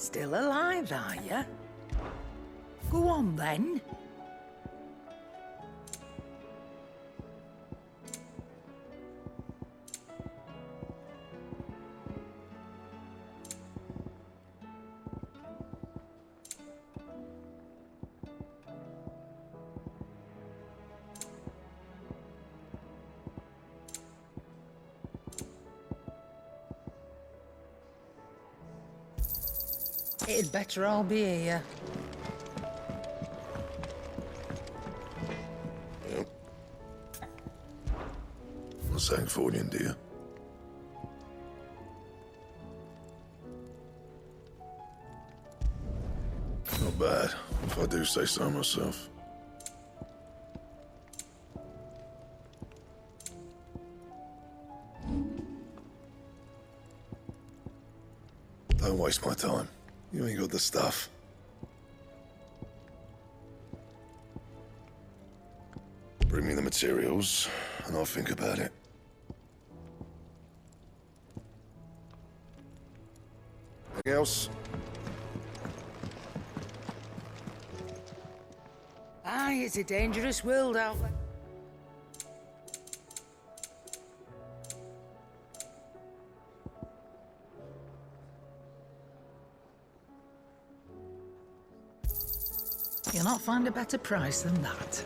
Still alive, are you? Go on, then. It'd better all be here. Yep. Not Sancfordian, do you? Not bad, if I do say so myself. Don't waste my time. You ain't got the stuff. Bring me the materials, and I'll think about it. Anything else? Aye, it's a dangerous world out there. You'll not find a better price than that.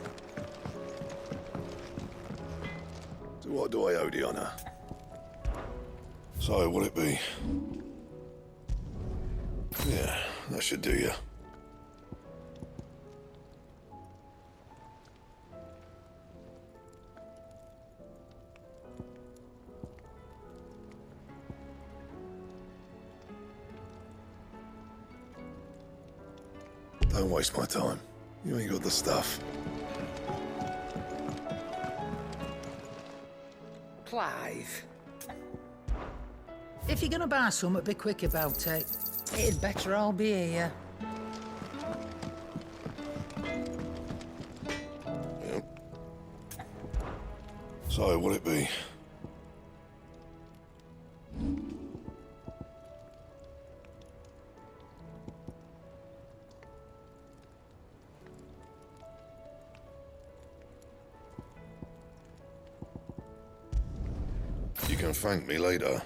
So what do I owe the honor? So, will it be? Yeah, that should do you. Don't waste my time. You ain't got the stuff. Clive. If you're gonna buy something, be quick about it. It'd better all be here. Yep. So, will it be? You can thank me later.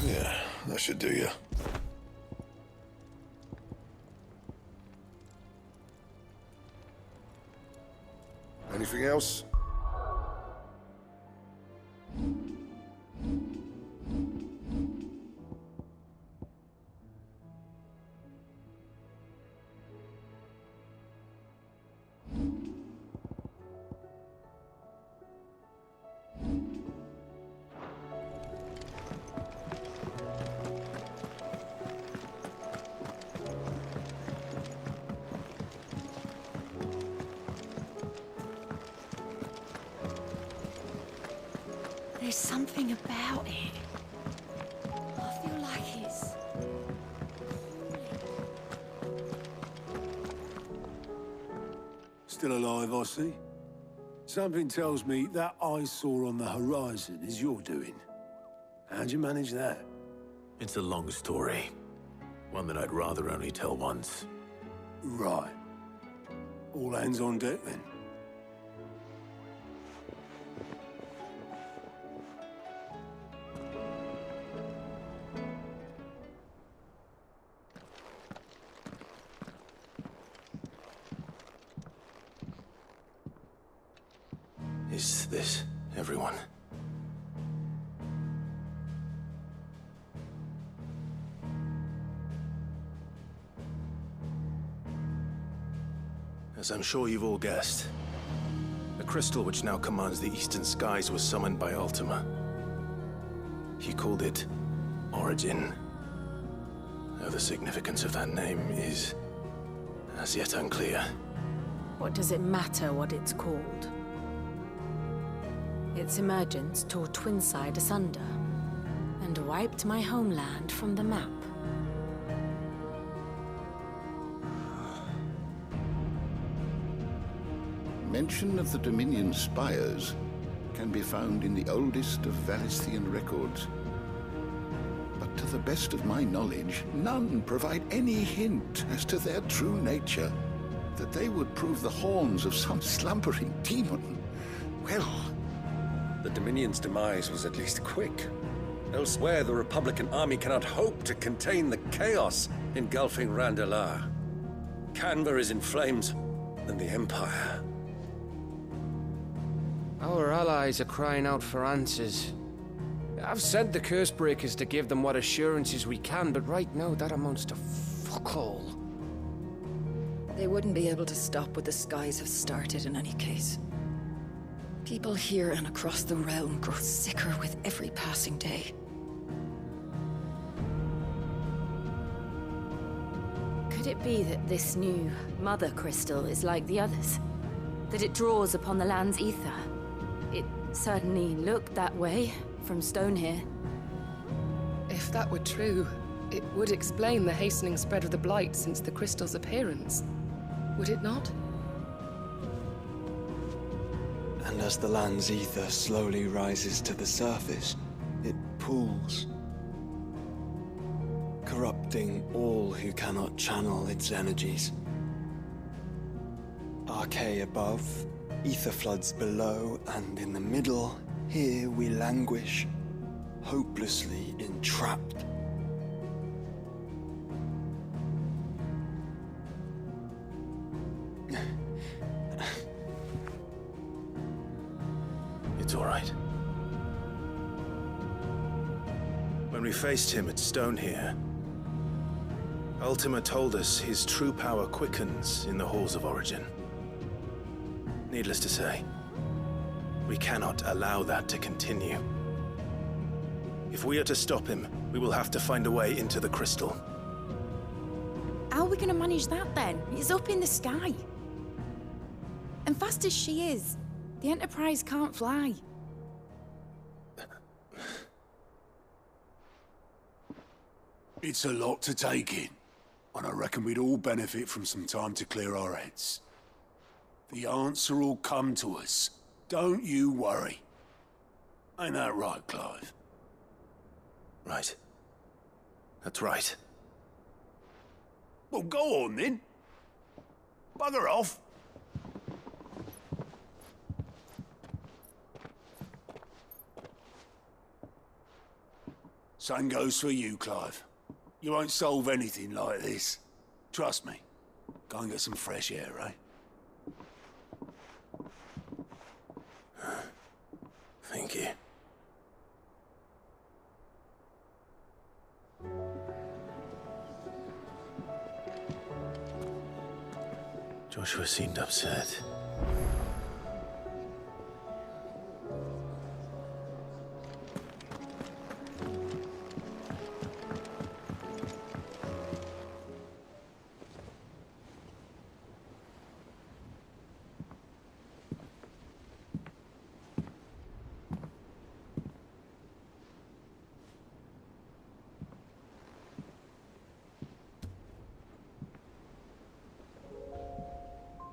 Yeah, that should do you. Anything else? There's something about it. I feel like it's... Still alive, I see. Something tells me that eyesore on the horizon is your doing. How'd you manage that? It's a long story. One that I'd rather only tell once. Right. All hands on deck, then. Is this everyone? As I'm sure you've all guessed, the crystal which now commands the eastern skies was summoned by Ultima. He called it Origin. Though the significance of that name is as yet unclear. What does it matter what it's called? Its emergence tore Twinside asunder and wiped my homeland from the map. Mention of the Dominion spires can be found in the oldest of Valisthian records. But to the best of my knowledge, none provide any hint as to their true nature. That they would prove the horns of some slumbering demon. Well, the Dominion's demise was at least quick. Elsewhere, the Republican army cannot hope to contain the chaos engulfing Randalar. Canva is in flames, and the Empire. Our allies are crying out for answers. I've sent the curse breakers to give them what assurances we can, but right now that amounts to fuck all. They wouldn't be able to stop what the skies have started in any case. People here and across the realm grow sicker with every passing day. Could it be that this new Mother Crystal is like the others? That it draws upon the land's ether? It certainly looked that way from stone here. If that were true, it would explain the hastening spread of the Blight since the crystal's appearance. Would it not? And as the land's ether slowly rises to the surface, it pools, corrupting all who cannot channel its energies. Archay above, ether floods below, and in the middle, here we languish, hopelessly entrapped. It's all right. When we faced him at Stone here, Ultima told us his true power quickens in the halls of origin. Needless to say, we cannot allow that to continue. If we are to stop him, we will have to find a way into the crystal. How are we gonna manage that then? It's up in the sky. And fast as she is, the Enterprise can't fly. It's a lot to take in, and I reckon we'd all benefit from some time to clear our heads. The answer will come to us. Don't you worry. Ain't that right, Clive? Right. That's right. Well, go on then. Bugger off. Same goes for you, Clive. You won't solve anything like this. Trust me. Go and get some fresh air, eh? Thank you. Joshua seemed upset.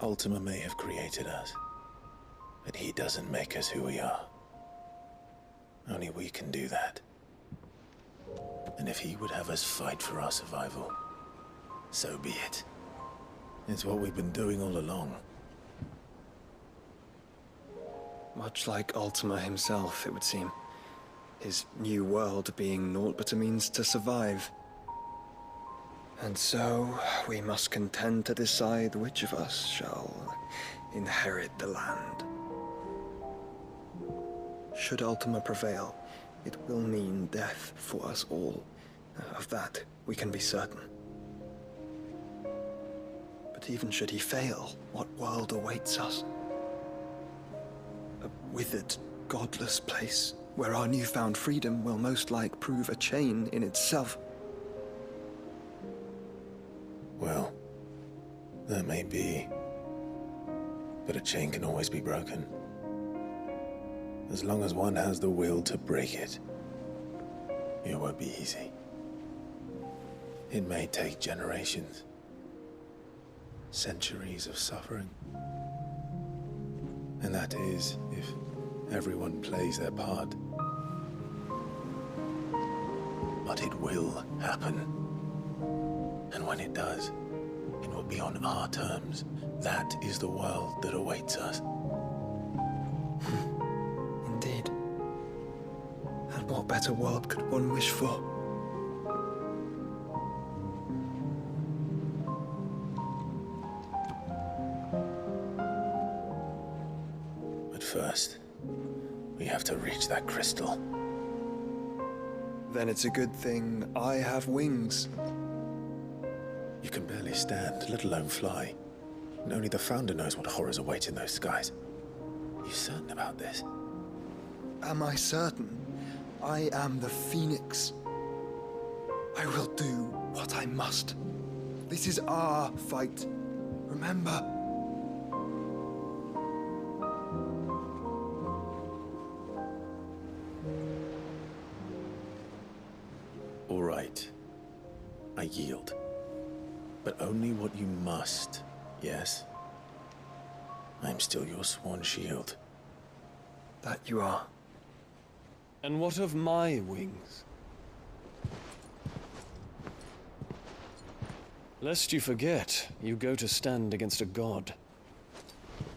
Ultima may have created us, but he doesn't make us who we are. Only we can do that. And if he would have us fight for our survival, so be it. It's what we've been doing all along. Much like Ultima himself, it would seem. His new world being naught but a means to survive. And so, we must contend to decide which of us shall inherit the land. Should Ultima prevail, it will mean death for us all. Of that, we can be certain. But even should he fail, what world awaits us? A withered, godless place, where our newfound freedom will most like prove a chain in itself. Well, that may be. But a chain can always be broken. As long as one has the will to break it. It won't be easy. It may take generations. Centuries of suffering. And that is, if everyone plays their part. But it will happen. And when it does, it will be on our terms. That is the world that awaits us. Indeed. And what better world could one wish for? But first, we have to reach that crystal. Then it's a good thing I have wings. You can barely stand, let alone fly. And only the Founder knows what horrors await in those skies. Are you certain about this? Am I certain? I am the Phoenix. I will do what I must. This is our fight. Remember? All right. I yield. But only what you must, yes? I'm still your sworn shield. That you are. And what of my wings? Lest you forget, you go to stand against a god.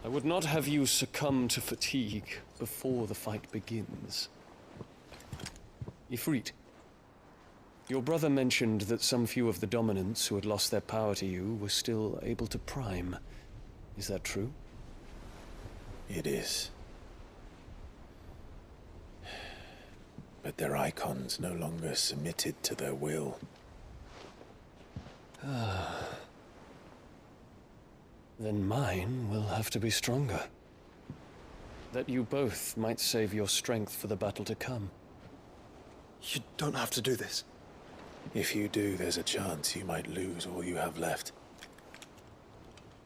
I would not have you succumb to fatigue before the fight begins. Ifrit, your brother mentioned that some few of the dominants who had lost their power to you were still able to prime. Is that true? It is. But their icons no longer submitted to their will. Then mine will have to be stronger. That you both might save your strength for the battle to come. You don't have to do this. If you do, there's a chance you might lose all you have left.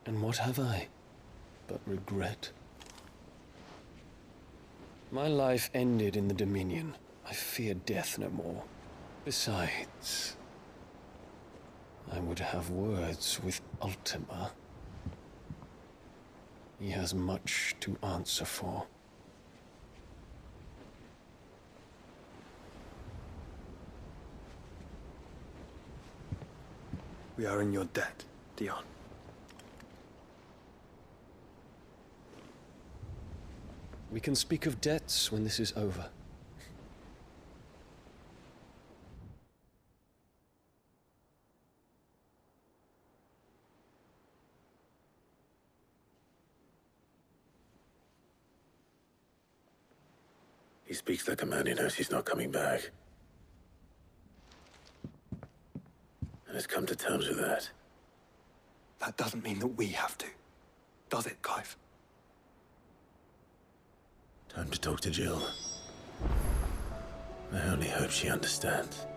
And what have I but regret? My life ended in the Dominion. I fear death no more. Besides, I would have words with Ultima. He has much to answer for. We are in your debt, Dion. We can speak of debts when this is over. He speaks like a man who knows he's not coming back. And has come to terms with that. That doesn't mean that we have to. Does it, Clive? Time to talk to Jill. I only hope she understands.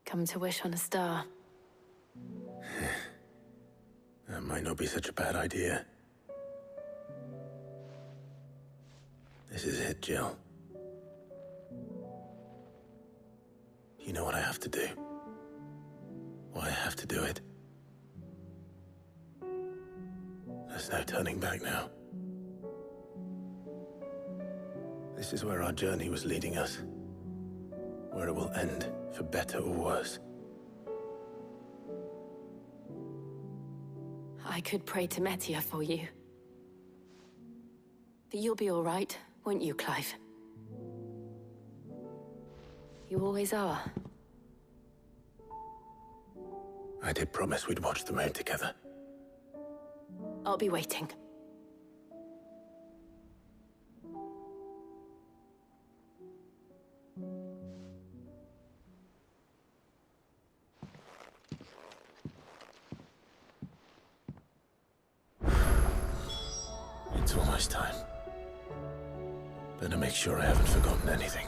Come to wish on a star. That might not be such a bad idea. This is it, Jill. You know what I have to do. Why I have to do it. There's no turning back now. This is where our journey was leading us. Where it will end, for better or worse. I could pray to Metia for you. But you'll be all right, won't you, Clive? You always are. I did promise we'd watch the moon together. I'll be waiting. nice time. Better make sure I haven't forgotten anything.